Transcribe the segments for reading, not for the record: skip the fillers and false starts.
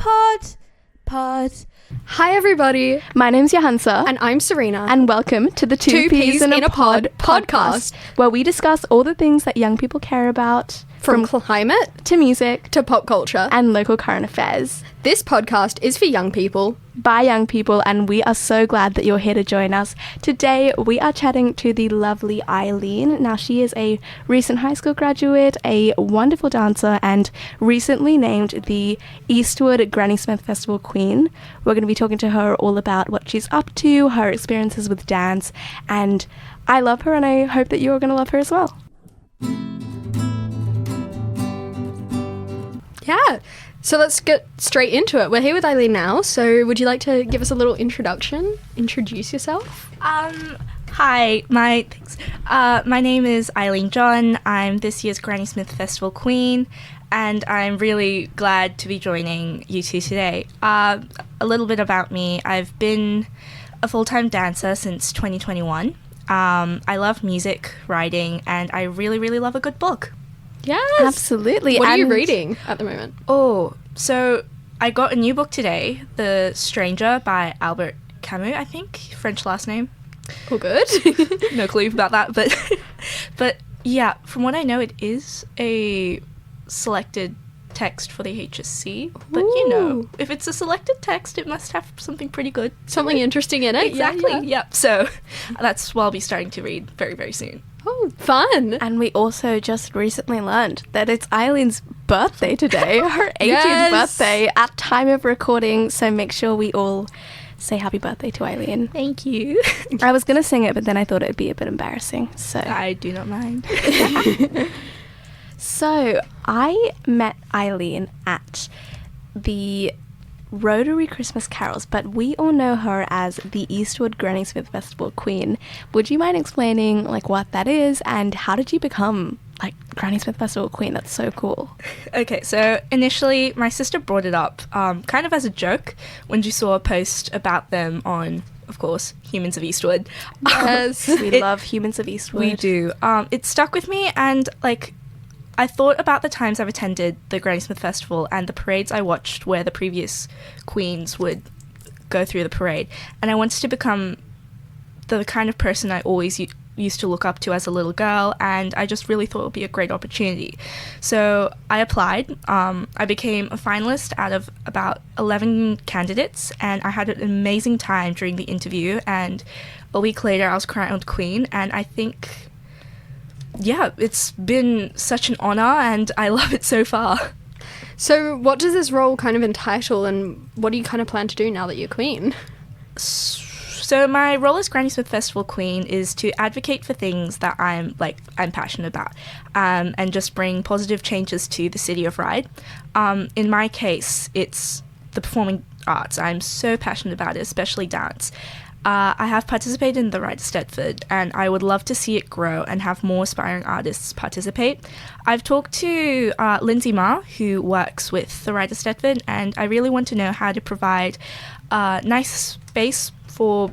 pod. Hi everybody, My name's Johansa. and I'm Serena. And welcome to the Two Peas in a Pod podcast, where we discuss all the things that young people care about, from climate to music to pop culture. and local current affairs, This podcast is for young people. by young people, and we are so glad that you're here to join us. Today we are chatting to the lovely Eileen. Now, she is a recent high school graduate, a wonderful dancer, and recently named the Eastwood Granny Smith Festival Queen. We're going to be talking to her all about what she's up to, her experiences with dance, and I love her, and I hope that you're going to love her as well. Yeah, so let's get straight into it. We're here with Eileen now, so would you like to give us a little introduction? Introduce yourself? Hi, my name is Eileen Jeon. I'm this year's Granny Smith Festival Queen, and I'm really glad to be joining you two today. A little bit about me. I've been a full-time dancer since 2021. I love music, writing, and I really, really love a good book. Yes. Absolutely. What are you And- reading at the moment? Oh, so I got a new book today, The Stranger by Albert Camus, I think, French last name. All good. No clue about that, but yeah, from what I know, it is a selected text for the HSC. But you know, Ooh. if it's a selected text, it must have something pretty good. Something interesting in it. Exactly. Yeah. Yep. So that's what I'll be starting to read very, very soon. Oh, fun. And we also just recently learned that it's Eileen's birthday today, her 18th Yes. birthday at time of recording, so make sure we all say happy birthday to Eileen. Thank you. I was going to sing it, but then I thought it would be a bit embarrassing, so... I do not mind. So, I met Eileen at the Rotary Christmas Carols, but we all know her as the Eastwood Granny Smith Festival Queen. Would you mind explaining, like, what that is, and how did you become, like, Granny Smith Festival Queen? That's so cool. Okay, so initially my sister brought it up kind of as a joke when she saw a post about them on, of course, Humans of Eastwood. Yes. We love Humans of Eastwood. We do. It stuck with me, and like I thought about the times I've attended the Granny Smith Festival and the parades I watched where the previous queens would go through the parade, and I wanted to become the kind of person I always used to look up to as a little girl, and I just really thought it would be a great opportunity. So I applied. I became a finalist out of about 11 candidates, and I had an amazing time during the interview, and a week later I was crowned queen, and I think, yeah, it's been such an honor, and I love it so far. So what does this role kind of entitle, and what do you kind of plan to do now that you're queen? So my role as Granny Smith Festival Queen is to advocate for things that I'm passionate about, and just bring positive changes to the city of Ryde. In my case, it's the performing arts. I'm so passionate about it, especially dance. I have participated in the Ryde Stedford, and I would love to see it grow and have more aspiring artists participate. I've talked to Lindsay Ma, who works with the Ryde Stedford, and I really want to know how to provide a nice space for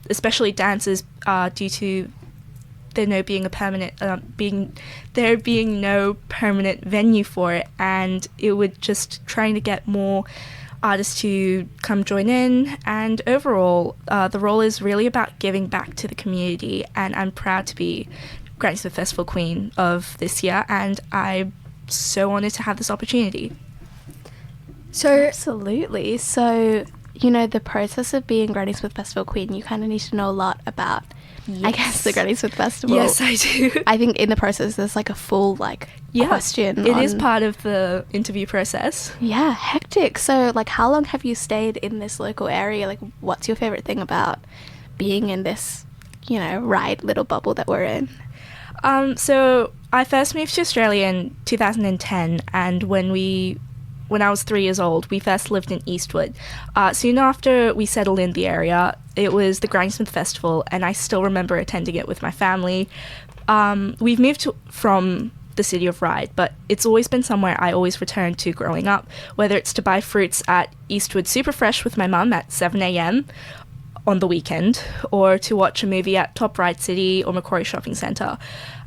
especially dancers, due to there being no permanent venue for it, and it would just trying to get more artists to come join in, and overall the role is really about giving back to the community, and I'm proud to be Granny Smith Festival Queen of this year, and I'm so honoured to have this opportunity. So Absolutely. So, you know, the process of being Granny Smith Festival Queen, you kind of need to know a lot about, I guess, the Granny Smith Festival. Yes, I do. I think in the process there's like a full question. It is on- part of the interview process. Yeah, hectic. So, like, how long have you stayed in this local area? Like, what's your favorite thing about being in this, you know, Ryde little bubble that we're in? So I first moved to Australia in 2010, and when I was 3 years old, we first lived in Eastwood. Soon after we settled in the area, it was the Granny Smith Festival, and I still remember attending it with my family. We've moved from the city of Ryde, but it's always been somewhere I always return to growing up, whether it's to buy fruits at Eastwood Superfresh with my mum at 7 a.m. on the weekend, or to watch a movie at Top Ryde City or Macquarie Shopping Centre.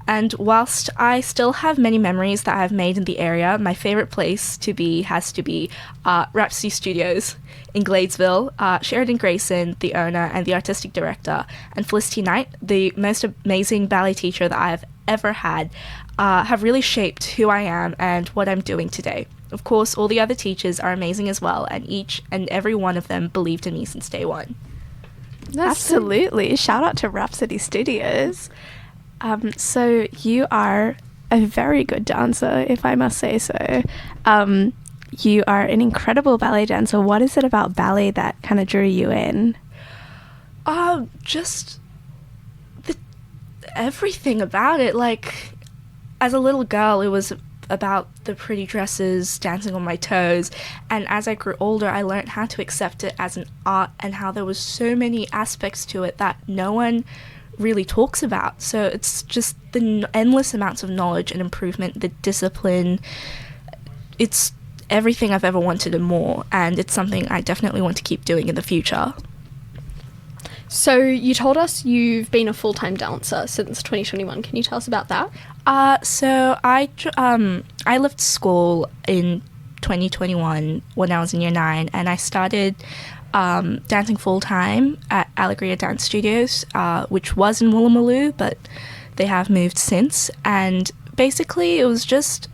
And whilst I still have many memories that I've made in the area, my favourite place to be has to be Rhapsody Studios in Gladesville. Sheridan Grayson, the owner and the artistic director, and Felicity Knight, the most amazing ballet teacher that I've ever had, have really shaped who I am and what I'm doing today. Of course, all the other teachers are amazing as well, and each and every one of them believed in me since day one. Absolutely. Shout out to Rhapsody Studios. So you are a very good dancer, if I must say so. You are an incredible ballet dancer. What is it about ballet that kind of drew you in? Just everything about it. Like, as a little girl, it was about the pretty dresses, dancing on my toes, and as I grew older, I learned how to accept it as an art and how there was so many aspects to it that no one really talks about. So it's just the endless amounts of knowledge and improvement, the discipline. It's everything I've ever wanted and more, and it's something I definitely want to keep doing in the future. So you told us you've been a full-time dancer since 2021. Can you tell us about that? So I left school in 2021 when I was in year 9, and I started dancing full-time at Alegria Dance Studios, which was in Woolloomooloo, but they have moved since. And basically it was just,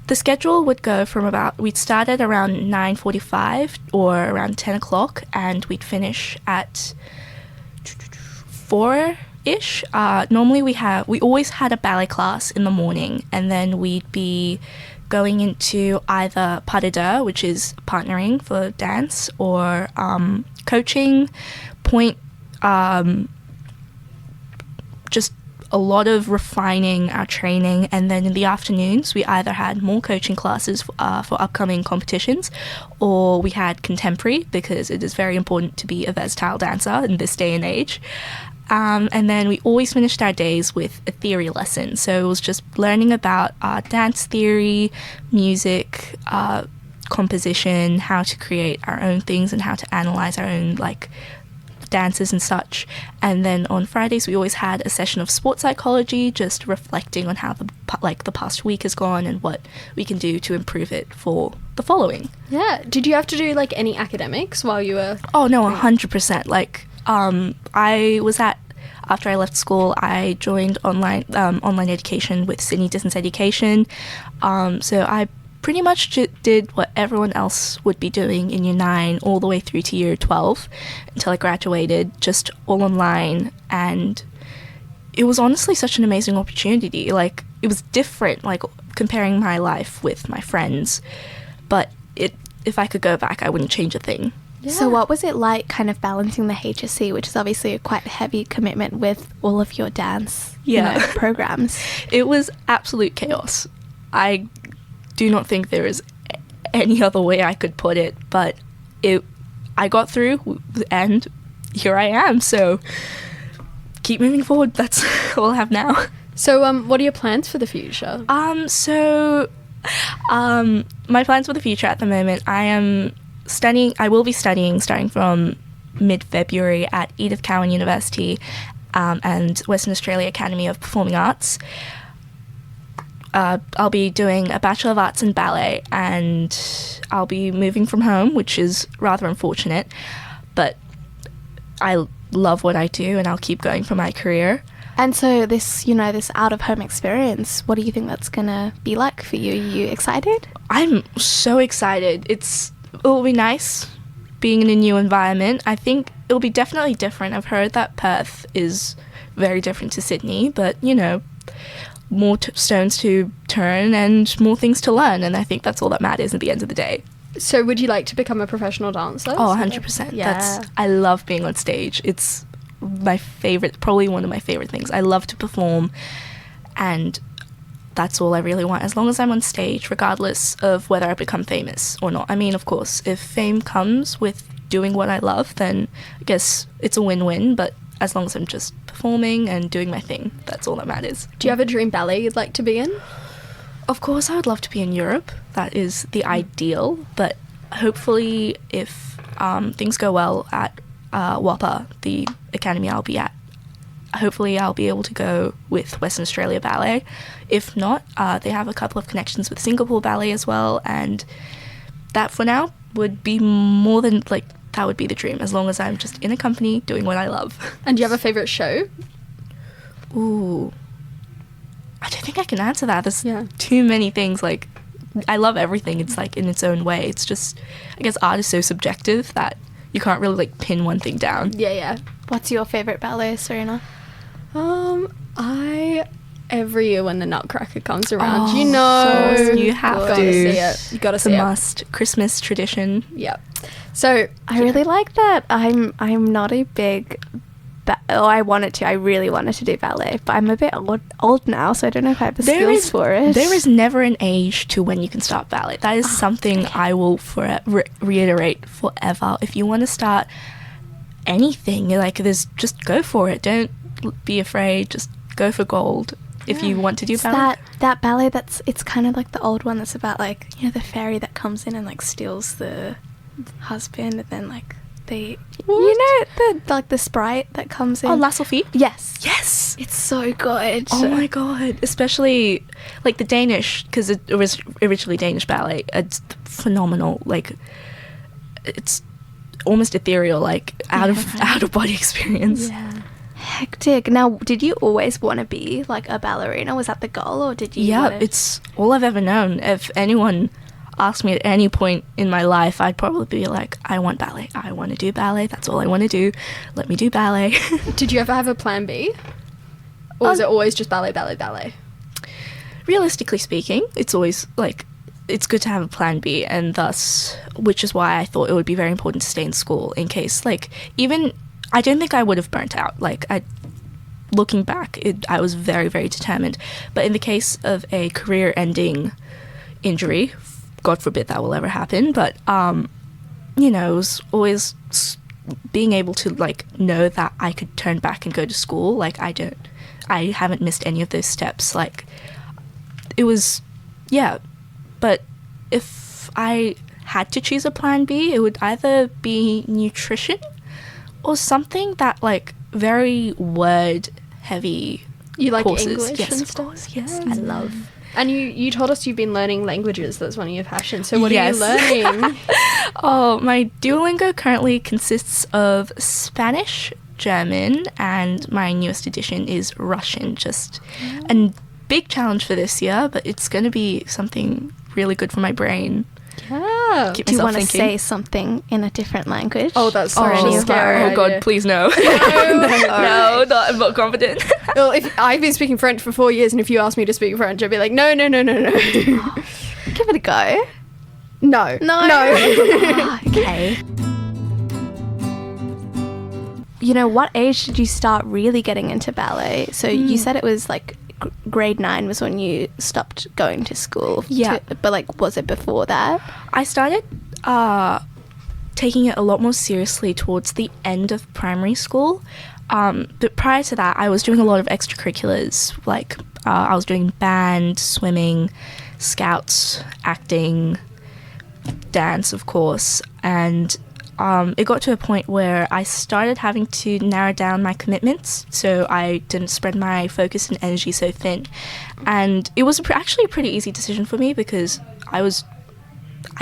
the schedule would go from we'd start at around 9:45 or around 10 o'clock, and we'd finish at 4-ish. Normally we always had a ballet class in the morning, and then we'd be going into either pas de deux, which is partnering for dance, or coaching, point, just a lot of refining our training. And then in the afternoons we either had more coaching classes for upcoming competitions, or we had contemporary, because it is very important to be a versatile dancer in this day and age. And then we always finished our days with a theory lesson. So it was just learning about dance theory, music, composition, how to create our own things and how to analyze our own dances and such. And then on Fridays we always had a session of sports psychology, just reflecting on how the past week has gone and what we can do to improve it for the following. Yeah. Did you have to do any academics while you were... Oh no, 100%. After I left school, I joined online education with Sydney Distance Education. So I pretty much did what everyone else would be doing in year 9 all the way through to year 12 until I graduated, just all online. And it was honestly such an amazing opportunity. It was different, comparing my life with my friends. But if I could go back, I wouldn't change a thing. Yeah. So what was it like kind of balancing the HSC, which is obviously a quite heavy commitment, with all of your dance programs? It was absolute chaos. I do not think there is any other way I could put it, but I got through and here I am. So keep moving forward. That's all I have now. So what are your plans for the future? My plans for the future at the moment, I will be studying starting from mid-February at Edith Cowan University and Western Australia Academy of Performing Arts. I'll be doing a Bachelor of Arts in Ballet, and I'll be moving from home, which is rather unfortunate, but I love what I do and I'll keep going for my career. And so this out-of-home experience, what do you think that's going to be like for you? Are you excited? I'm so excited. It'll be nice being in a new environment. I think it'll be definitely different. I've heard that Perth is very different to Sydney, but, more stones to turn and more things to learn, and I think that's all that matters at the end of the day. So would you like to become a professional dancer? Oh, 100%. Yeah. I love being on stage. It's my favorite, probably one of my favorite things. I love to perform, and that's all I really want, as long as I'm on stage, regardless of whether I become famous or not. I mean, of course, if fame comes with doing what I love, then I guess it's a win-win, but as long as I'm just performing and doing my thing, that's all that matters. Do you have a dream ballet you'd like to be in? Of course, I would love to be in Europe. That is the ideal, but hopefully if things go well at WAPA, the academy I'll be at, hopefully I'll be able to go with Western Australia Ballet. If not, they have a couple of connections with Singapore Ballet as well, and that for now would be more than, like, that would be the dream, as long as I'm just in a company doing what I love. And do you have a favourite show? Ooh, I don't think I can answer that. There's Yeah. too many things. Like, I love everything. It's like in its own way. It's just, I guess art is so subjective that you can't really like pin one thing down. Yeah. What's your favourite ballet, Serena? Every year when the Nutcracker comes around, Oh, you know, of course, you have gotta to. see it. You gotta It's see a it. must. Christmas tradition. Yep. So I really like that. I'm not a big I really wanted to do ballet, but I'm a bit old now, so I don't know if I have the skills for it. There is never an age to when you can start ballet. That is something I will reiterate forever. If you want to start anything, like, just go for it. Don't be afraid. Just go for gold. If you want to do ballet. That ballet it's kind of like the old one that's about, like, you know, the fairy that comes in and like steals the husband, and then like you know, the sprite that comes in. Oh, La Sophie? Yes. Yes. It's so good. Oh my god. Especially like the Danish, because it was originally Danish ballet. It's phenomenal. Like, it's almost ethereal, like out of body experience. Yeah. Hectic. Now, did you always want to be like a ballerina? Was that the goal, or did you? Yeah, it's all I've ever known. If anyone asked me at any point in my life, I'd probably be like, I want ballet. I want to do ballet. That's all I want to do. Let me do ballet. did you ever have a plan B? Or was it always just ballet, ballet, ballet? Realistically speaking, it's always like, it's good to have a plan B, and thus, which is why I thought it would be very important to stay in school in case, like, even, I don't think I would have burnt out. Like, looking back, I was very, very determined. But in the case of a career-ending injury, God forbid that will ever happen, but, you know, it was always being able to, like, know that I could turn back and go to school. Like, I haven't missed any of those steps. Like, it was, yeah. But if I had to choose a plan B, it would either be nutrition or something that, like, very word-heavy You like courses. English Yes, and of stuff? course. Yes, I love. And you told us you've been learning languages. That's one of your passions. So what Yes. are you learning? Oh, my Duolingo currently consists of Spanish, German, and my newest addition is Russian. Just a big challenge for this year, but it's going to be something really good for my brain. Yeah. Keep Do you myself want to thinking. say something in a different language? Oh, that's Or such any a of scary our- Oh God, idea. please no. No. No, I'm not confident. Well, if I've been speaking French for 4 years, and if you asked me to speak French, I'd be like, no. Give it a go. No. Ah, okay. You know, what age did you start really getting into ballet? So you said it was like grade 9 was when you stopped going to school. Yeah. But like, was it before that? I started taking it a lot more seriously towards the end of primary school. But prior to that, I was doing a lot of extracurriculars. Like, I was doing band, swimming, scouts, acting, dance, of course. And it got to a point where I started having to narrow down my commitments, so I didn't spread my focus and energy so thin. And it was actually a pretty easy decision for me, because I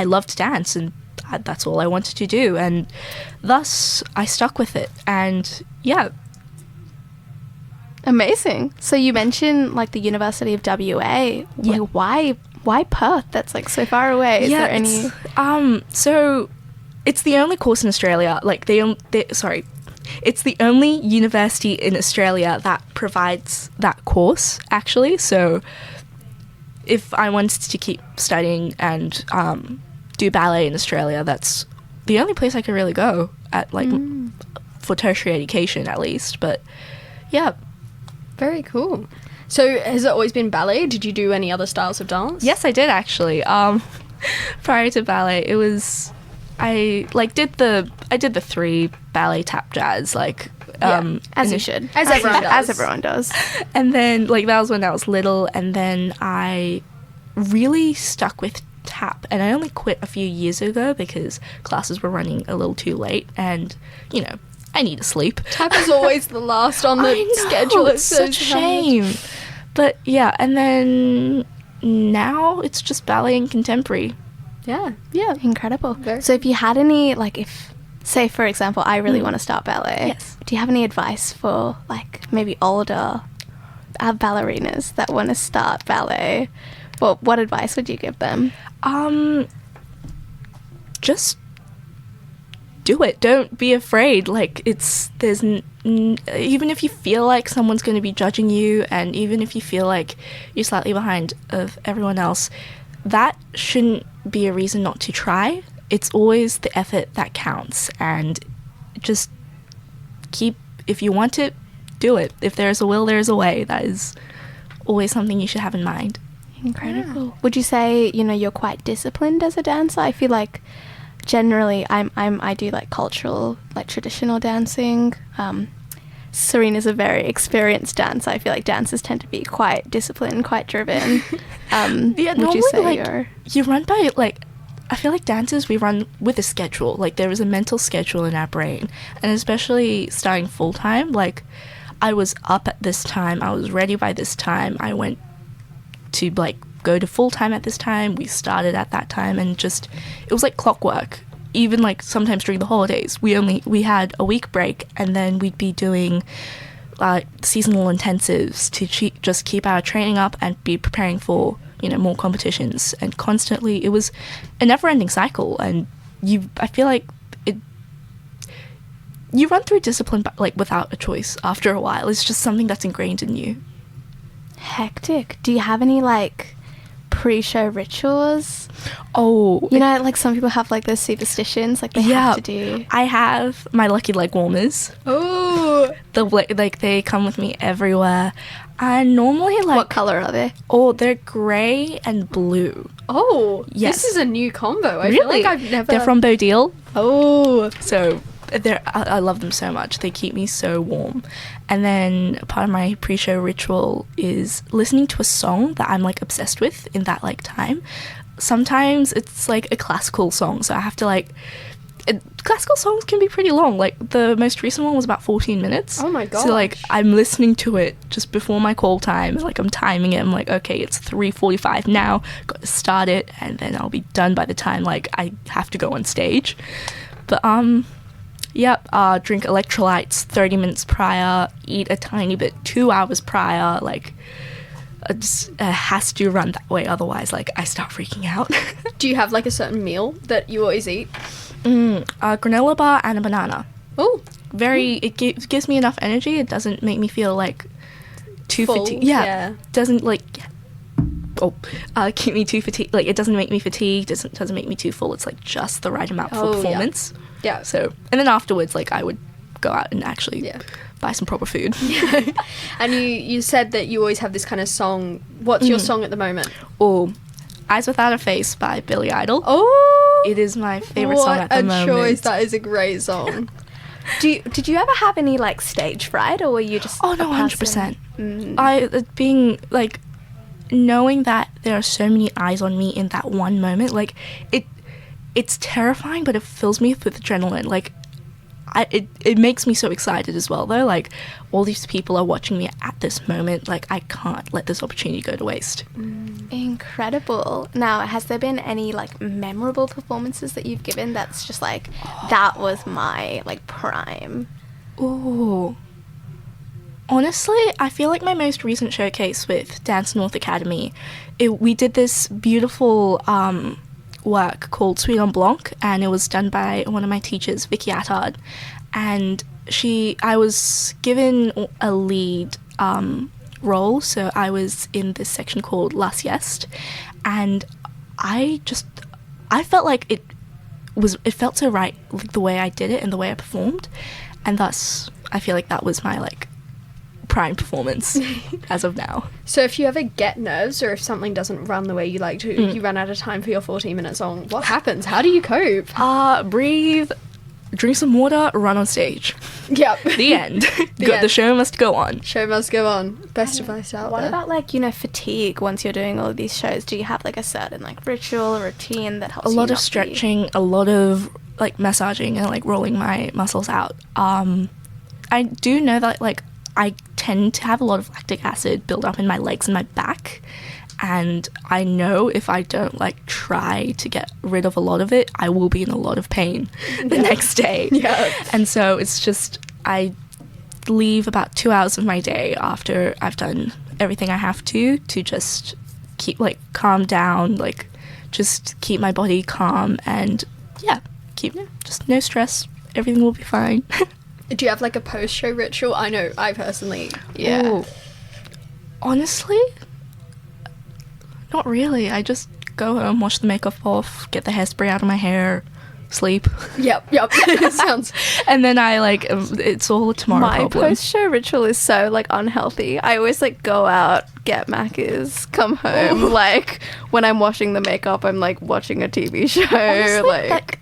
loved dance, and that's all I wanted to do, and thus I stuck with it. And yeah. Amazing. So you mentioned like the University of WA. Yeah. Like, why Perth? That's like so far away. Is there any? So it's the only course in Australia, like it's the only university in Australia that provides that course, actually. So if I wanted to keep studying and do ballet in Australia, that's the only place I could really go at, like, for tertiary education at least. But yeah. Very cool. So has it always been ballet? Did you do any other styles of dance? Yes, I did actually. Prior to ballet, it was I did the 3 ballet, tap, jazz, like As you should. As everyone does. As everyone does. And then, like, that was when I was little, and then I really stuck with tap, and I only quit a few years ago because classes were running a little too late, and, you know, I need to sleep. Tap is always the last on the schedule. It's such a shame. But yeah, and then now it's just ballet and contemporary. Yeah. Incredible. Very So if you had any, like, if, say, for example, I really want to start ballet. Yes. Do you have any advice for, like, maybe older ballerinas that want to start ballet? Well, what advice would you give them? Just do it. Don't be afraid. Like, even if you feel like someone's going to be judging you, and even if you feel like you're slightly behind of everyone else, that shouldn't be a reason not to try. It's always the effort that counts, and just if you want it, do it. If there's a will, there's a way. That is always something you should have in mind. Incredible. Yeah. Would you say, you're quite disciplined as a dancer? I feel like generally I do like cultural, like traditional dancing. Serena's a very experienced dancer. I feel like dancers tend to be quite disciplined, quite driven. Would you say you run by, like, I feel like dancers, we run with a schedule. Like, there is a mental schedule in our brain. And especially starting full-time, like, I was up at this time, I was ready by this time, I went to, like, go to full-time at this time, we started at that time, and just, it was like clockwork. Even, like, sometimes during the holidays, we had a week break, and then we'd be doing seasonal intensives to just keep our training up and be preparing for, more competitions. And constantly, it was a never-ending cycle, and I feel like you run through discipline, but, like, without a choice after a while. It's just something that's ingrained in you. Hectic. Do you have any, like, pre-show rituals? Oh, like some people have, like, those superstitions, like they have to do. I have my lucky leg warmers. Oh, they come with me everywhere. And normally, like, what color are they? Oh, they're grey and blue. Oh, yes. This is a new combo. I really? feel like I've never. They're from Bodil. Oh, so I love them so much. They keep me so warm. And then part of my pre-show ritual is listening to a song that I'm, like, obsessed with in that, like, time. Sometimes it's, like, a classical song, so I have to, like, classical songs can be pretty long. Like, the most recent one was about 14 minutes. Oh my gosh. So, like, I'm listening to it just before my call time. Like, I'm timing it. I'm like, okay, it's 3:45 now. Got to start it, and then I'll be done by the time, like, I have to go on stage. But, drink electrolytes 30 minutes prior, eat a tiny bit 2 hours prior, like, it has to run that way, otherwise, like, I start freaking out. Do you have, like, a certain meal that you always eat? A granola bar and a banana. Oh. It gives me enough energy. It doesn't make me feel, like, too fatigued. Yeah. Doesn't, like, keep me too fatigued. Like, it doesn't make me fatigued, doesn't make me too full. It's, like, just the right amount for performance. Yeah. So, and then afterwards, like, I would go out and actually buy some proper food. And you said that you always have this kind of song. What's your song at the moment? Oh, Eyes Without a Face by Billy Idol. Oh, it is my favorite song at the moment. What a choice! That is a great song. Did you ever have any, like, stage fright, or were you just? Oh no, 100%. Being, like, knowing that there are so many eyes on me in that one moment, like, it's terrifying, but it fills me with adrenaline. Like, it makes me so excited as well, though. Like, all these people are watching me at this moment. Like, I can't let this opportunity go to waste. Incredible. Now, has there been any, like, memorable performances that you've given that's just like, that was my, like, prime? Ooh. Honestly, I feel like my most recent showcase with Dance North Academy, we did this beautiful work called Sweet en Blanc, and it was done by one of my teachers, Vicky Attard, and I was given a lead role, so I was in this section called La Sieste, and I felt like it felt so right, like, the way I did it and the way I performed, and thus I feel like that was my, like, prime performance as of now. So if you ever get nerves, or if something doesn't run the way you like to, you run out of time for your 14-minute song, what happens? How do you cope? Breathe, drink some water, run on stage. Yep. The end. The show must go on. Show must go on. Best advice out there. What about, like, fatigue once you're doing all of these shows? Do you have, like, a certain, like, ritual or routine that helps you? A lot of stretching, a lot of like massaging and like rolling my muscles out, I do know that like I tend to have a lot of lactic acid build up in my legs and my back, and I know if I don't like try to get rid of a lot of it, I will be in a lot of pain the next day. Yeah. And so it's just, I leave about 2 hours of my day after I've done everything I have to just keep like calm down, like just keep my body calm, and yeah, keep just no stress, everything will be fine. Do you have like a post-show ritual? I know I personally, Ooh. Honestly, not really. I just go home, wash the makeup off, get the hairspray out of my hair, sleep. Yep. Sounds. And then I like, it's all a tomorrow My problem. post-show ritual is so like unhealthy. I always like go out, get Macca's, come home. Ooh. Like when I'm washing the makeup, I'm like watching a TV show. Honestly, like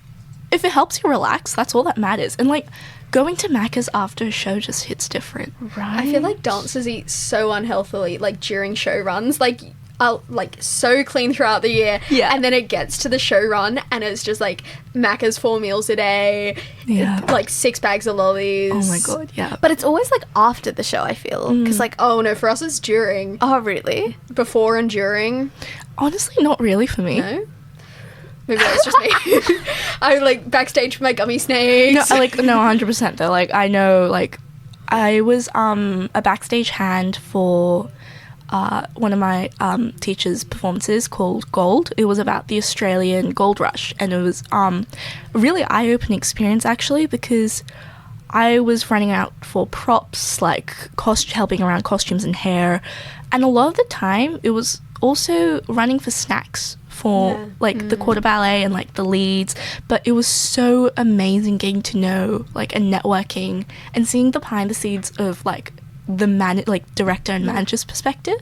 if it helps you relax, that's all that matters. And like going to Macca's after a show just hits different. right. I feel like dancers eat so unhealthily, like during show runs. Like I'll like so clean throughout the year, Yeah. and then it gets to the show run, and it's just like Macca's 4 meals a day, Yeah. like 6 bags of lollies. Oh my god, yeah. But it's always like after the show, I feel. Because like, Oh no, for us it's during, oh really? before and during. Honestly, not really for me. No, maybe that's just me. I like backstage with my gummy snakes. No, like no, 100% though. Like I know, like I was a backstage hand for one of my teachers' performances called Gold. It was about the Australian gold rush, and it was a really eye-opening experience actually, because I was running out for props, like helping around costumes and hair, and a lot of the time it was also running for snacks for like the quarter ballet and like the leads. But it was so amazing getting to know like and networking and seeing the behind the scenes of like the director and manager's perspective.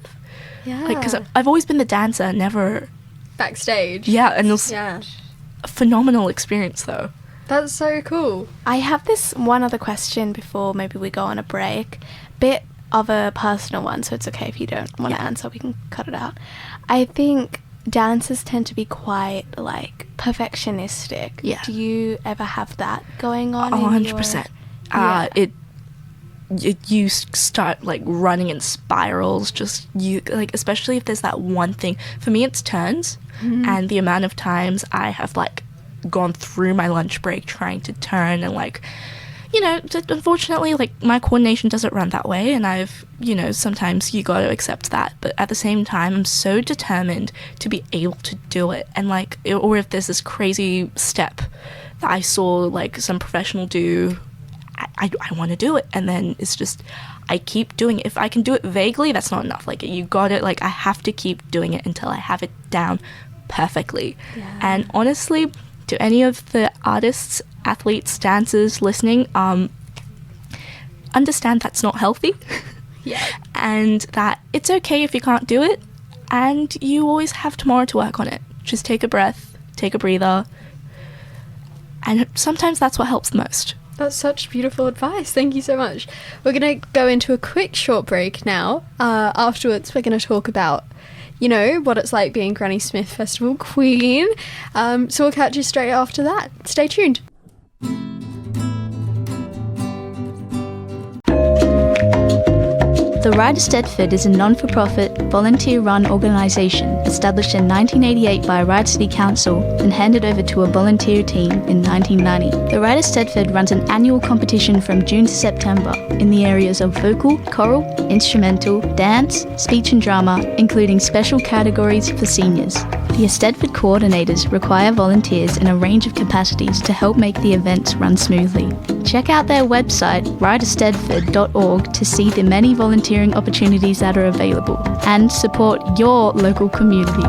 Yeah. Like, because I've always been the dancer, never backstage. yeah, and it was Yeah. a phenomenal experience though. That's so cool. I have this one other question before maybe we go on a break. Bit of a personal one, so it's okay if you don't want to answer, we can cut it out. I think dancers tend to be quite like perfectionistic. Yeah. Do you ever have that going on? 100%. Yeah. You start like running in spirals, just you like, especially if there's that one thing. For me it's turns, and the amount of times I have like gone through my lunch break trying to turn, and like, you know, unfortunately like my coordination doesn't run that way, and I've, you know, sometimes you got to accept that, but at the same time I'm so determined to be able to do it. And like, or if there's this crazy step that I saw like some professional do, I want to do it, and then it's just I keep doing it. If I can do it vaguely, that's not enough. Like, you got it, like I have to keep doing it until I have it down perfectly. And honestly, to any of the artists, athletes, dancers listening, understand that's not healthy. Yeah. And that it's okay if you can't do it, and you always have tomorrow to work on it. Just take a breath, take a breather, and sometimes that's what helps the most. That's such beautiful advice. Thank you so much. We're going to go into a quick short break now. Afterwards, we're going to talk about, you know, what it's like being Granny Smith Festival Queen. So we'll catch you straight after that. Stay tuned. The Ryder Stedford is a non-for-profit, volunteer-run organisation established in 1988 by Ryder City Council and handed over to a volunteer team in 1990. The Ryder Stedford runs an annual competition from June to September in the areas of vocal, choral, instrumental, dance, speech and drama, including special categories for seniors. The Stedford coordinators require volunteers in a range of capacities to help make the events run smoothly. Check out their website, ryderstedford.org, to see the many volunteering opportunities that are available and support your local community.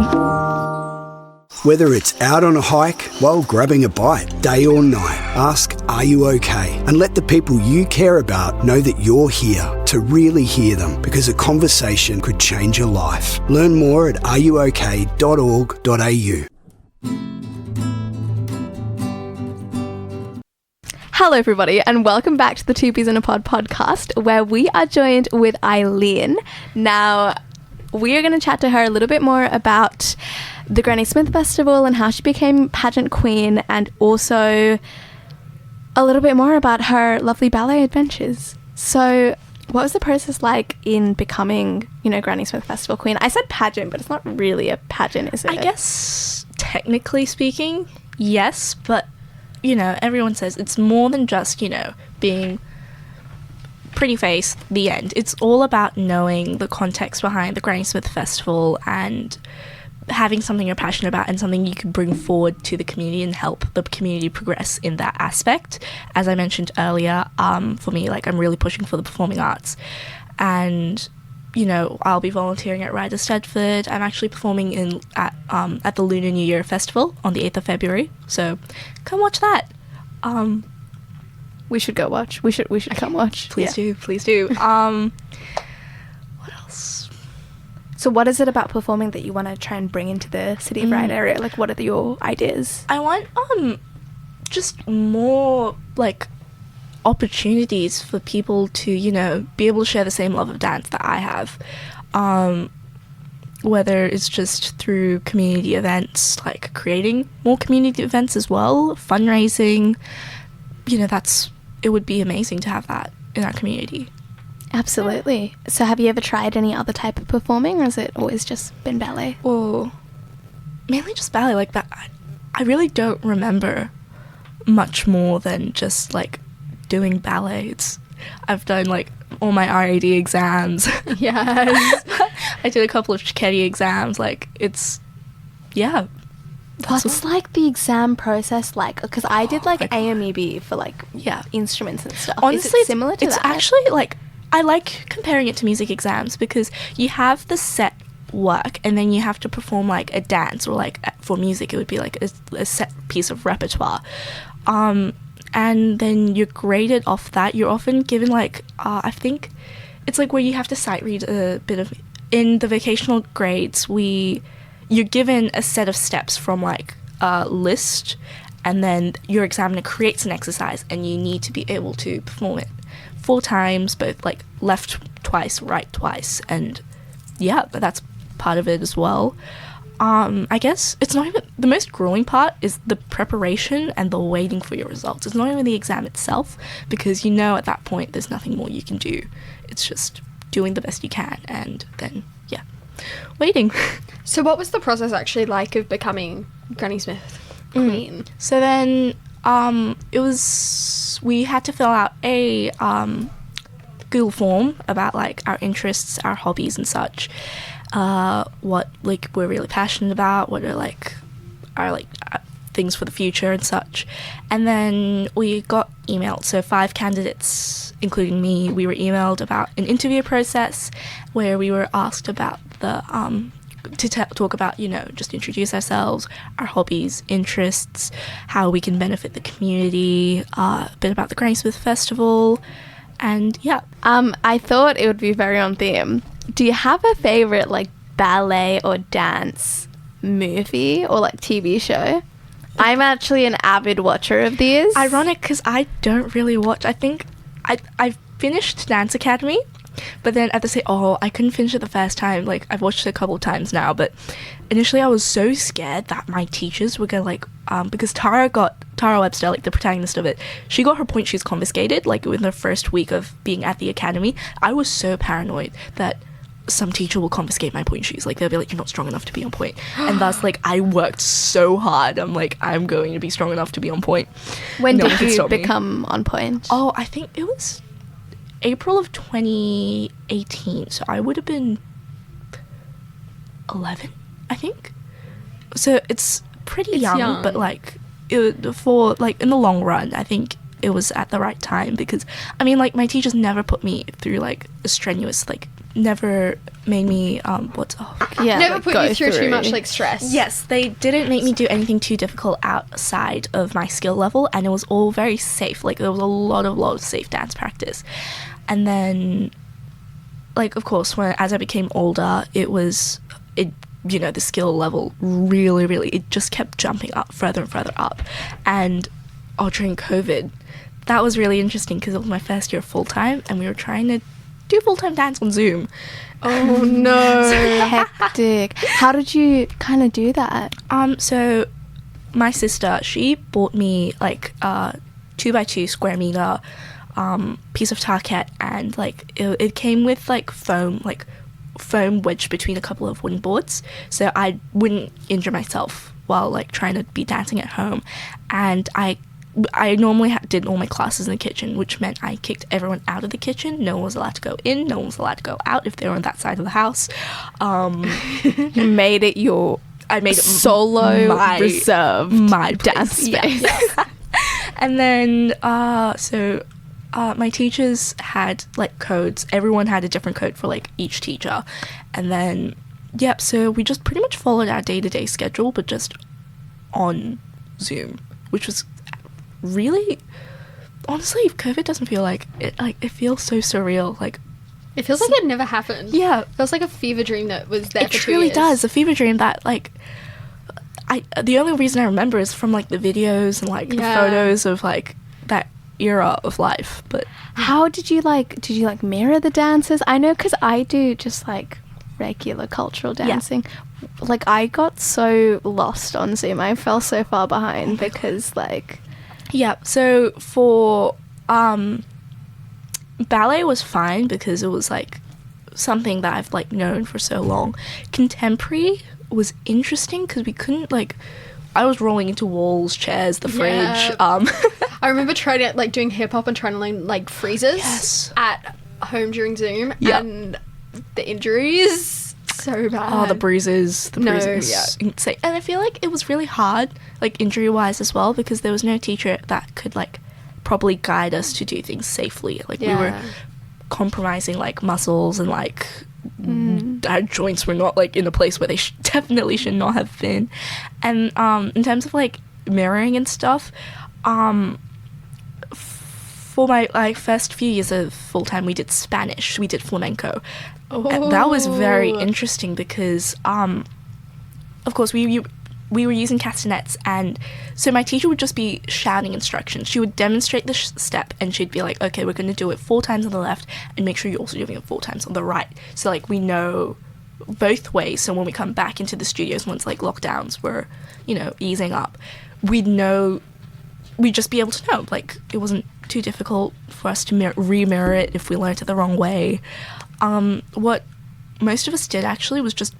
Whether it's out on a hike, while grabbing a bite, day or night, ask, "Are you okay?" And let the people you care about know that you're here to really hear them, because a conversation could change your life. Learn more at areyouok.org.au. Hello, everybody, and welcome back to the Two Peas in a Pod podcast, where we are joined with Eileen. Now, we are going to chat to her a little bit more about the Granny Smith Festival and how she became pageant queen, and also a little bit more about her lovely ballet adventures. So what was the process like in becoming, Granny Smith Festival queen? I said pageant, but it's not really a pageant, is it? I guess, technically speaking, yes, but, everyone says it's more than just, being pretty face, the end. It's all about knowing the context behind the Granny Smith Festival and having something you're passionate about and something you can bring forward to the community and help the community progress in that aspect. As I mentioned earlier, for me, I'm really pushing for the performing arts, and I'll be volunteering at Ryder Stedford. I'm actually performing at the Lunar New Year Festival on the 8th of February, so come watch that. We should go watch. We should come watch. Please do. What else? So what is it about performing that you want to try and bring into the City of Ryde area? What are your ideas? I want just more opportunities for people to be able to share the same love of dance that I have, whether it's just through community events, creating more community events as well, fundraising. It would be amazing to have that in our community. Absolutely. So have you ever tried any other type of performing, or has it always just been ballet? Well, mainly just ballet. That I really don't remember much more than just doing ballet. I've done all my RAD exams. Yes. I did a couple of Chichetti exams. What's the exam process like? Because I did AMEB for instruments and stuff. Honestly, is it similar to it's that? actually I like comparing it to music exams, because you have the set work and then you have to perform a dance, or for music it would be a set piece of repertoire, and then you're graded off that. You're often given I think it's where you have to sight read a bit of. In the vocational grades, you're given a set of steps from a list, and then your examiner creates an exercise and you need to be able to perform it 4 times, both left twice, right twice, and that's part of it as well. I guess it's not even the most grueling part is the preparation and the waiting for your results. It's not even the exam itself, because at that point there's nothing more you can do. It's just doing the best you can and then waiting. So what was the process actually like of becoming Granny Smith queen? So then we had to fill out a Google form about our interests, our hobbies and such, what we're really passionate about, what are our things for the future and such. And then we got emailed, so 5 candidates including me, we were emailed about an interview process where we were asked about the talk about, just introduce ourselves, our hobbies, interests, how we can benefit the community, a bit about the Granny Smith Festival, and I thought it would be very on theme. Do you have a favorite ballet or dance movie or TV show? I'm actually an avid watcher of these. Ironic, because I don't really watch. I think I finished Dance Academy, but then at the same, I couldn't finish it the first time. I've watched it a couple of times now, but initially I was so scared that my teachers were gonna because Tara Webster, the protagonist of it, she got her point shoes confiscated within the first week of being at the academy. I was so paranoid that some teacher will confiscate my point shoes. They'll be you're not strong enough to be on point. And thus, I worked so hard. I'm I'm going to be strong enough to be on point. When did you become on point? Oh, I think it was April of 2018. So I would have been 11, I think. So it's pretty young, but for in the long run, I think it was at the right time, because my teachers never put me through a strenuous never made me never put you through too much stress. Yes, they didn't make me do anything too difficult outside of my skill level, and it was all very safe. There was a lot of safe dance practice. And then of course, as I became older, the skill level really it just kept jumping up further and further up. And during COVID, that was really interesting, because it was my first year full time, and we were trying to do full-time dance on Zoom. Oh no. Hectic. How did you kind of do that? So my sister, she bought me like a 2x2 square meter piece of target, and like it came with like foam wedged between a couple of wooden boards, so I wouldn't injure myself while like trying to be dancing at home. And I normally did all my classes in the kitchen, which meant I kicked everyone out of the kitchen. No one was allowed to go in, no one was allowed to go out if they were on that side of the house. You made it I made it solo reserved my dance space. Yeah. And then my teachers had like codes. Everyone had a different code for like each teacher. And then so we just pretty much followed our day-to-day schedule, but just on Zoom, which was really, honestly, COVID doesn't feel like it. Like, it feels so surreal. Like, It feels like it never happened. yeah, It feels like a fever dream that was there it for 2 truly years. does. A fever dream that like the only reason I remember is from like the videos and like the photos of like that era of life. But How did you mirror the dances? I know, because I do just like regular cultural dancing. Like, I got so lost on Zoom. I fell so far behind because like so for ballet was fine because it was like something that I've like known for so long. Contemporary was interesting because we couldn't like, I was rolling into walls, chairs, the fridge. I remember trying to like doing hip hop and trying to learn like freezes Yes. at home during Zoom, Yep. and the injuries so bad. Oh, the bruises. Yeah. Insane. And I feel like it was really hard, like injury-wise as well, because there was no teacher that could like probably guide us to do things safely. Like we were compromising like muscles, and like our joints were not like in a place where they definitely should not have been. And in terms of like mirroring and stuff, for my like first few years of full time, we did Spanish, we did flamenco. And that was very interesting because of course we were using castanets, and so my teacher would just be shouting instructions. She would demonstrate the step, and she'd be like, okay, we're going to do it 4 times on the left, and make sure you're also doing it 4 times on the right, so like we know both ways. So when we come back into the studios, once like lockdowns were, you know, easing up, we'd just be able to know. Like, it wasn't too difficult for us to re-mirror it if we learned it the wrong way. What most of us did actually was just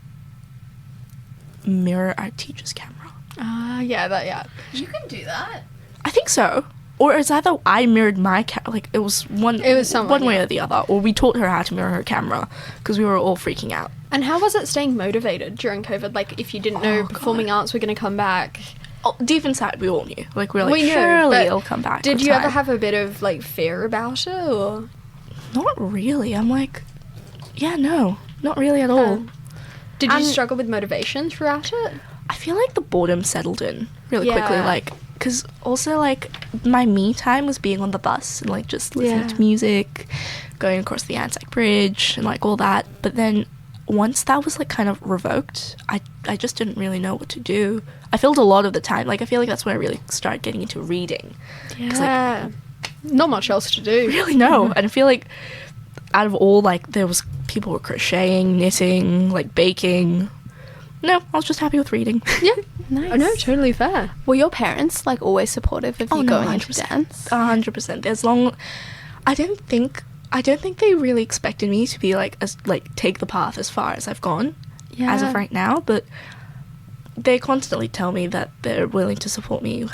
mirror our teacher's camera. You can do that. I think so. Or it's either I mirrored my like it was one way or the other, or we taught her how to mirror her camera because we were all freaking out. And how was it staying motivated during COVID? Like, if you didn't know performing arts were going to come back. Oh, deep inside, we all knew. Like, we were like, We knew, surely but it'll come back. Did with you ever time. have a bit of like fear about it, or? Not really. I'm like, yeah, no, not really at all. Did you struggle with motivation throughout it? I feel like the boredom settled in really quickly, Yeah. like, because also, like, my me time was being on the bus and, like, just listening to music, going across the Anzac Bridge and, like, all that. But then once that was, like, kind of revoked, I just didn't really know what to do. I filled a lot of the time. Like, I feel like that's when I really started getting into reading. Yeah. Not much else to do. Really, no. And I feel like out of all, like, people were crocheting, knitting, like, baking. No, I was just happy with reading. Yeah. Nice. Oh, no, totally fair. Were your parents like always supportive of you going into dance? 100%. I don't think they really expected me to be like take the path as far as I've gone as of right now, but they constantly tell me that they're willing to support me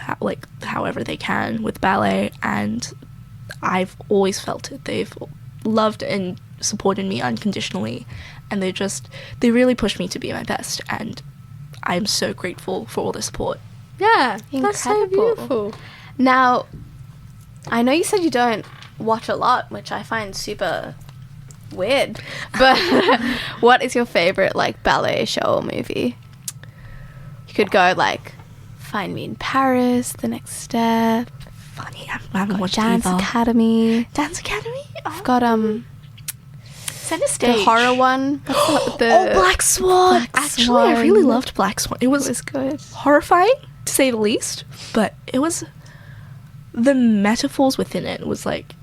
however they can with ballet, and I've always felt it. They've loved and supported me unconditionally, and they really pushed me to be my best, and I'm so grateful for all the support. Yeah. That's so Incredible. beautiful. Now, I know you said you don't watch a lot, which I find super weird, but what is your favorite like ballet show or movie? You could go like Find Me in Paris, The Next Step, Funny, I haven't watched Dance either. Academy. Dance Academy? I've got Center Stage. the horror one. Black Swan. Black Actually, I really Swan. loved Black Swan. It was good. horrifying, to say the least, but it was, the metaphors within it was like,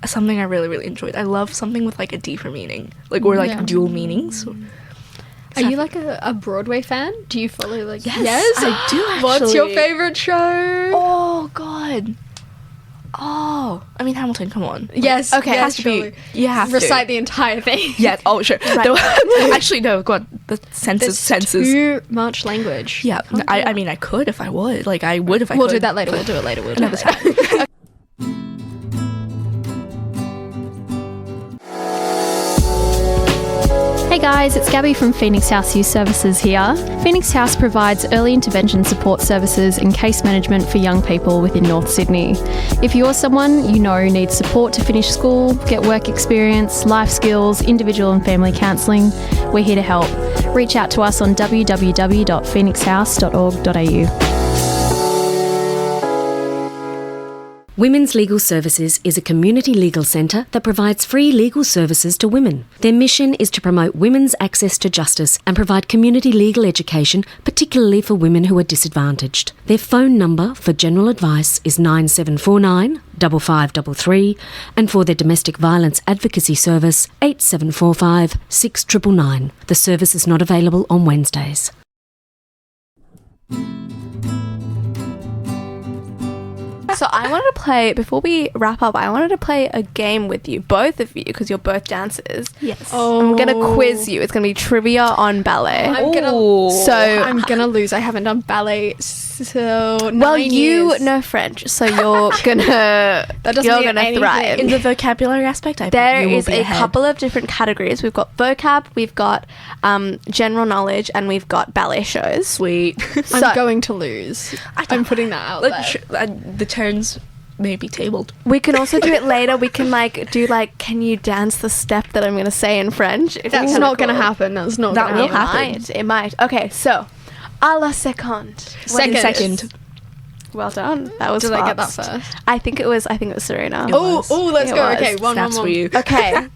something I really, really enjoyed. I love something with like a deeper meaning, like or like dual meanings. Are you like a Broadway fan? Do you follow like? Yes, I do actually. What's your favorite show? Oh God. Oh, I mean Hamilton. Come on. Yes. Okay. Yes, It has to surely. be. You have Recite to. the entire thing. Yeah. Oh, sure. Right. Actually, no. Go on. The senses. Too much language. Yeah. I mean, I could if I would. Like, I would if I We'll could. do that later. We'll do it later. We'll do Another it later. time. Hey guys, it's Gabby from Phoenix House Youth Services here. Phoenix House provides early intervention support services and case management for young people within North Sydney. If you're someone you know needs support to finish school, get work experience, life skills, individual and family counselling, we're here to help. Reach out to us on www.phoenixhouse.org.au. Women's Legal Services is a community legal centre that provides free legal services to women. Their mission is to promote women's access to justice and provide community legal education, particularly for women who are disadvantaged. Their phone number for general advice is 9749 5533, and for their domestic violence advocacy service 8745 6999. The service is not available on Wednesdays. So I wanted to play, before we wrap up, I wanted to play a game with you, both of you, because you're both dancers. Yes. I'm going to quiz you. It's going to be trivia on ballet. I'm gonna lose. I haven't done ballet so 9 Well, years. you know French, so you're gonna That doesn't you're mean gonna anything. thrive. In the vocabulary aspect, I bet There you will is be a ahead. couple of different categories. We've got vocab, we've got general knowledge, and we've got ballet shows. Sweet. So- I'm going to lose. I'm putting that out there. The turns may be tabled. We can also do it later. We can do can you dance the step that I'm going to say in French? That's not going to happen. That's not That going to will happen. happen. It might. Okay, so à la seconde. Second. Well done. That was Did I get that fast. first? I think it was Serena. Oh, let's It go. was. Okay, one. Snaps for you. Okay.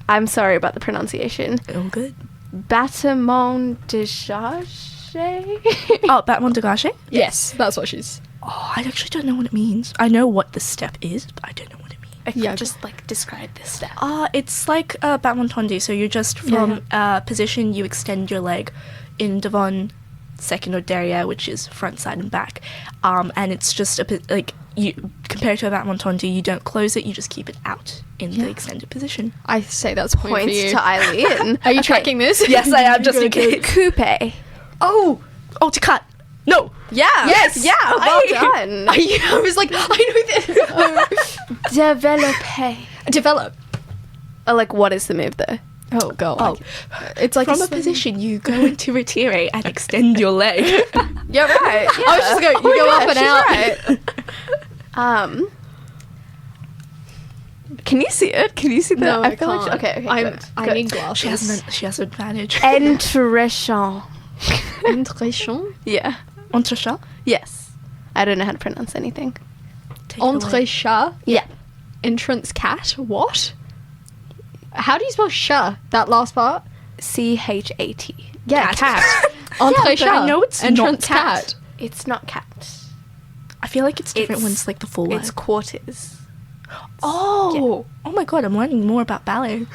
I'm sorry about the pronunciation. Oh, good. Battement de charge. Oh, Battement de Gage? Yes, that's what she's. Oh, I actually don't know what it means. I know what the step is, but I don't know what it means. I could Yeah. just describe this step. It's like Battement tendu. So you're just from position, you extend your leg in devant, second or derrière, which is front, side, and back. And it's just you compared to a Battement tendu, you don't close it, you just keep it out in the extended position. I say that's point for Points you. to Eileen. Are you tracking this? Yes, I am, just in case. Coupe. Oh, to cut. No. Yeah. Yes. Yeah. Well done. I was like, I know this. Développer. Develop. What is the move though? Oh god. Oh, It's like from a position, you go into retire and extend your leg. You're right. Yeah. I was just going. You go up and out. Right. Can you see it? Can you see the? No, I feel can't. Okay. I good. need glasses. She has an advantage. Entrechamp. Entrechamp. Yeah. Entrechat? Yes. I don't know how to pronounce anything. Entrechat. Yeah. Entrance cat. What? How do you spell sha? That last part. CHAT. Yeah, cat. but Entrechat. I know it's entrance not cat. cat. It's not cat. I feel like it's different when It's- it's like the full word. It's quarters. Oh my god, I'm learning more about ballet.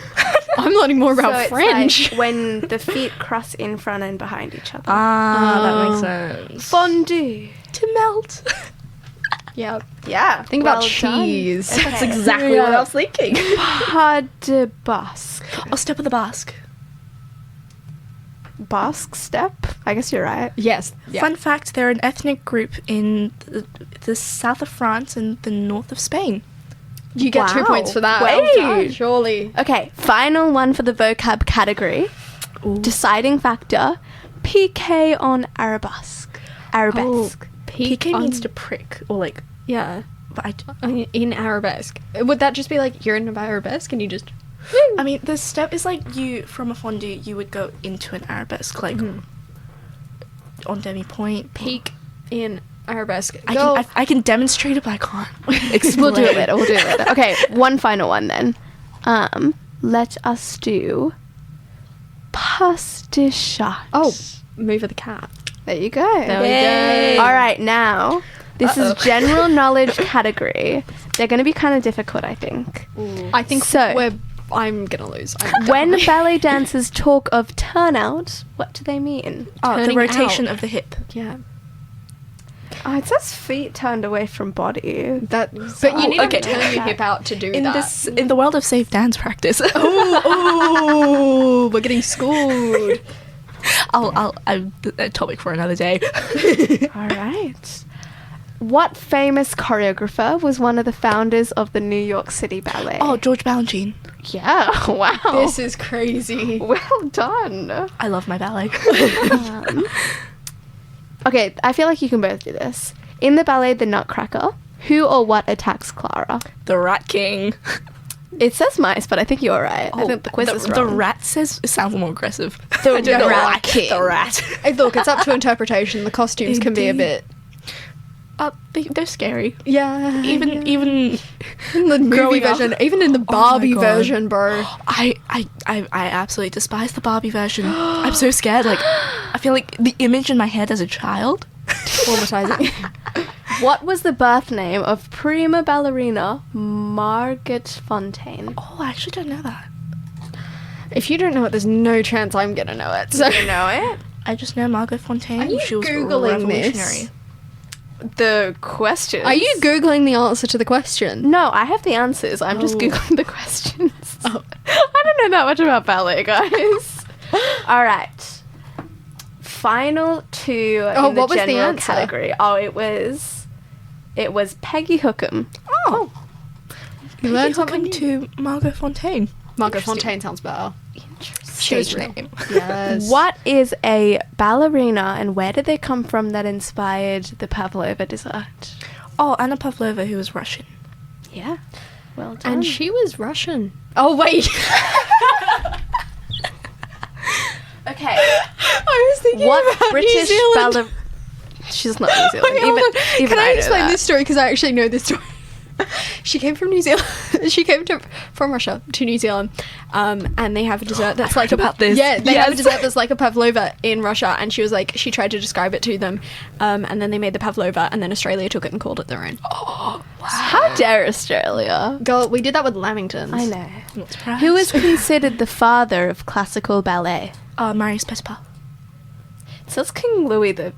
I'm learning more about So it's French. like when the feet cross in front and behind each other. That makes sense. Fondue. To melt. Yeah. Yeah. Think about cheese. That's exactly what I was thinking. Pas de basque. Oh, step of the basque. Basque step? I guess you're right. Yes. Yeah. Fun fact, they're an ethnic group in the south of France and the north of Spain. You get 2 Wow. points for that. Well done. Surely. Okay, final one for the vocab category. Deciding factor. Piqué on arabesque. Arabesque. PK means to prick, or like, Yeah. but In arabesque. Would that just be like you're in an arabesque and you just. I mean, the step is like you, from a fondue, you would go into an arabesque, like, on demi-point. Peak in arabesque. I can demonstrate it, but I can't explain. We'll do it later. Okay, one final one then. Let us do pas de chat. Oh, move of the cat. There you go. There we go. All right, now This is general knowledge category. They're going to be kind of difficult, I think. I think So- I'm gonna lose. When ballet dancers talk of turnout, what do they mean? Oh, the Turning rotation out. of the hip. Yeah. Oh, it says feet turned away from body. But you need okay. to turn your hip out to do In that. in the world of safe dance practice. Oh, we're getting schooled. I'll a topic for another day. All right. What famous choreographer was one of the founders of the New York City Ballet? Oh, George Balanchine. yeah. Wow. This is crazy. well done. I love my ballet. Okay, I feel like you can both do this. In the ballet The Nutcracker, who or what attacks Clara? The Rat King. It says mice, but I think you're right. I think the quiz is The wrong. rat sounds more aggressive. The I don't know Rat why. King. The rat. Hey, look, it's up to interpretation. The costumes can be a bit. They're scary. Yeah. Even in the movie growing up- version, even in the my Barbie God. version, bro. I absolutely despise the Barbie version. I'm so scared. Like, I feel like the image in my head as a child. Traumatizing. What was the birth name of prima ballerina Margaret Fontaine? Oh, I actually don't know that. If you don't know it, there's no chance I'm gonna know it. So You know it? I just know Margot Fontaine. Are you she was Googling revolutionary. this? The question. Are you googling the answer to the question? No, I have the answers. I'm just Oh. Googling the questions. Oh. I don't know that much about ballet, guys. All right. Final two Oh, in the what was the general answer? category. Oh, it was Peggy Hookham. Oh, you Maybe learned something something new. to Margot Fontaine. Margaret Interesting. Fontaine sounds better. Stage real. name. Yes. What is a ballerina and where did they come from that inspired the pavlova dessert? Oh, Anna Pavlova, who was Russian. Yeah. Well done. And she was Russian. Oh wait. Okay. I was thinking What about British New Zealand. ballerina? She's not New Zealand. Wait, hold on. Even Can I know explain that. this story? Because I actually know this story. She came from New Zealand. She came from Russia to New Zealand, and they have a dessert that's like about this. Yeah, they have a Yes. dessert that's like a pavlova in Russia, and she was like, she tried to describe it to them, and then they made the pavlova, and then Australia took it and called it their own. How dare Australia? Girl, we did that with Lamingtons. I know. Not surprised. Who is considered the father of classical ballet? Marius Petipa. It says King Louis the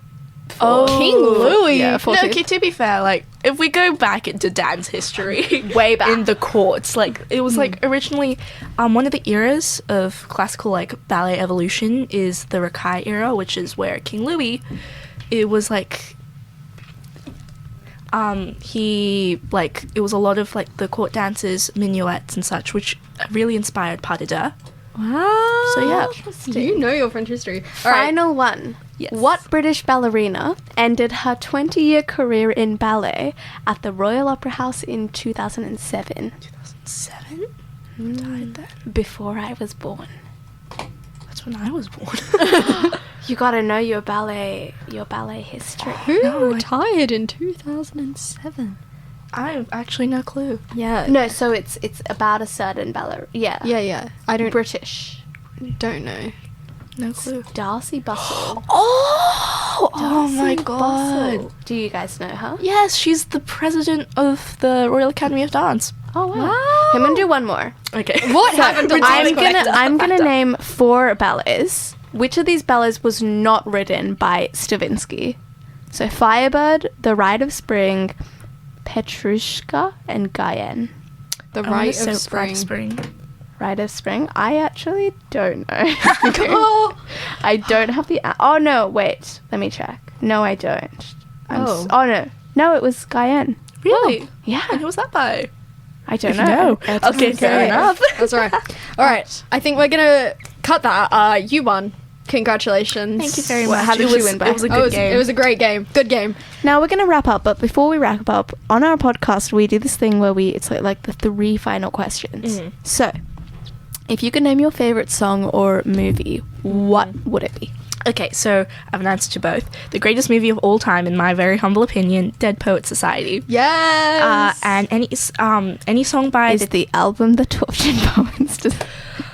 Oh, King Louis. Yeah, No, 14th. okay, to be fair, like, if we go back into dance history, Way back. in the courts, like, it was, like, originally, one of the eras of classical, like, ballet evolution is the Rakai era, which is where King Louis, it was, like, he, like, it was a lot of, like, the court dances, minuets and such, which really inspired pas de deux. Wow. So, yeah. You know your French history. All right. Final one. Yes. What British ballerina ended her 20-year career in ballet at the Royal Opera House in 2007? 2007? Who died then? Before I was born. That's when I was born. You gotta know your ballet history. Who No, I- retired in 2007? I have actually no clue. Yeah. No, so it's about a certain ballerina. Yeah. Yeah. I don't British. know. No clue. Darcy Bustle. Oh my Darcy god. Bustle. Do you guys know her? Yes, she's the president of the Royal Academy of Dance. Oh wow. I'm gonna do one more. Okay. What happened to I'm gonna name 4 ballets. Which of these ballets was not written by Stravinsky? So Firebird, The Rite of Spring, Petrushka, and Guyenne. The I Rite wanna of say Spring. Rite of Spring? I actually don't know. I don't have the... oh no, wait. Let me check. No, I don't. Oh. oh no. No, it was Guyenne. Really? Yeah. And who was that by? I don't No. know. Okay, fair enough. That's all right. All right. I think we're gonna cut that. You won. Congratulations. Thank you very Well, much. how did it you was, win by? It was a It good was, game. it was a great game. Good game. Now we're going to wrap up, but before we wrap up, on our podcast, we do this thing where it's like the 3 final questions. Mhm. So, if you could name your favorite song or movie, what would it be? Okay, so I have an answer to both. The greatest movie of all time, in my very humble opinion, Dead Poets Society. Yes. And any song by Is the album The Tortured Poets?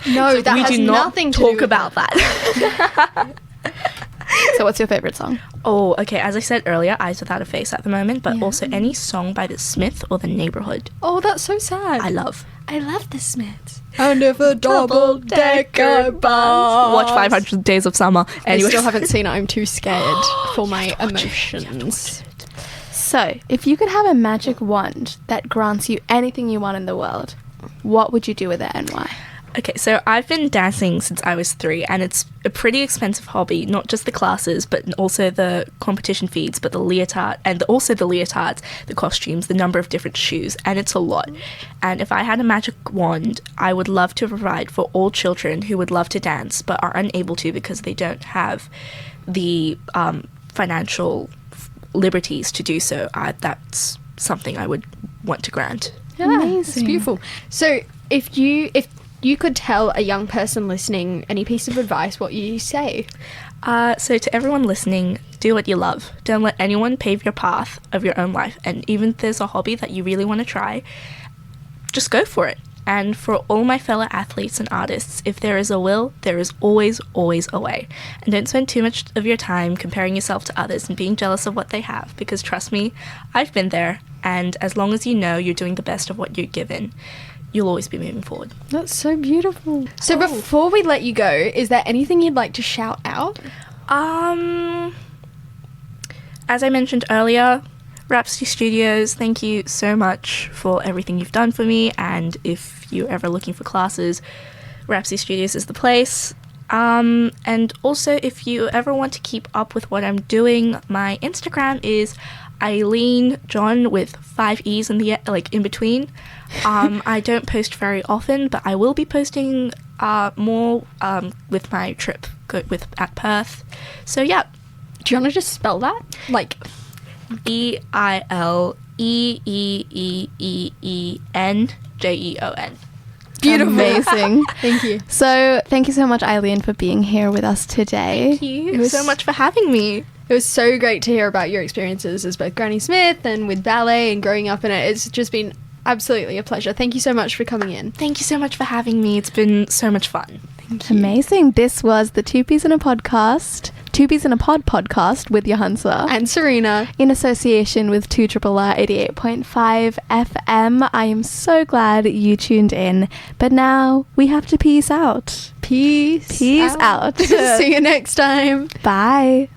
no, that we has do not nothing to talk do about that. So what's your favourite song? Oh, okay. As I said earlier, Eyes Without a Face at the moment, but Yeah. also any song by The Smith or The Neighborhood. Oh, that's so sad. I love. I love the Smiths. And if a double-decker bus. Watch 500 Days of Summer. I Anyways. still haven't seen it. I'm too scared for my emotions. So, if you could have a magic wand that grants you anything you want in the world, what would you do with it and why? Okay, so I've been dancing since I was 3, and it's a pretty expensive hobby, not just the classes, but also the competition fees, but the leotard, and also the leotards, the costumes, the number of different shoes, and it's a lot. And if I had a magic wand, I would love to provide for all children who would love to dance, but are unable to because they don't have the financial liberties to do so. That's something I would want to grant. Yeah, it's Amazing. beautiful. So if you could tell a young person listening any piece of advice, what you say? So to everyone listening, do what you love. Don't let anyone pave your path of your own life. And even if there's a hobby that you really want to try, just go for it. And for all my fellow athletes and artists, if there is a will, there is always, always a way. And don't spend too much of your time comparing yourself to others and being jealous of what they have, because trust me, I've been there. And as long as you know you're doing the best of what you're given, you'll always be moving forward. That's so beautiful. So before we let you go, is there anything you'd like to shout out? As I mentioned earlier, Rhapsody Studios, thank you so much for everything you've done for me, and if you're ever looking for classes, Rhapsody Studios is the place. And also, if you ever want to keep up with what I'm doing, my Instagram is Eileen Jeon with 5 E's in the in between. I don't post very often, but I will be posting more with my trip at Perth. So yeah, Do you want to just spell that? Like, EILEEEENJEON. beautiful. Amazing. Thank you. So, thank you so much, Eileen, for being here with us today. Thank you so much for having me. It was so great to hear about your experiences as both Granny Smith and with ballet and growing up in it. It's just been absolutely a pleasure. Thank you so much for coming in. Thank you so much for having me. It's been so much fun. Amazing. This was the Two Peas in a Pod podcast with Johansa. And Serena. In association with 2RR 88.5 FM. I am so glad you tuned in. But now we have to peace out. Peace Peace out. See you next time. Bye.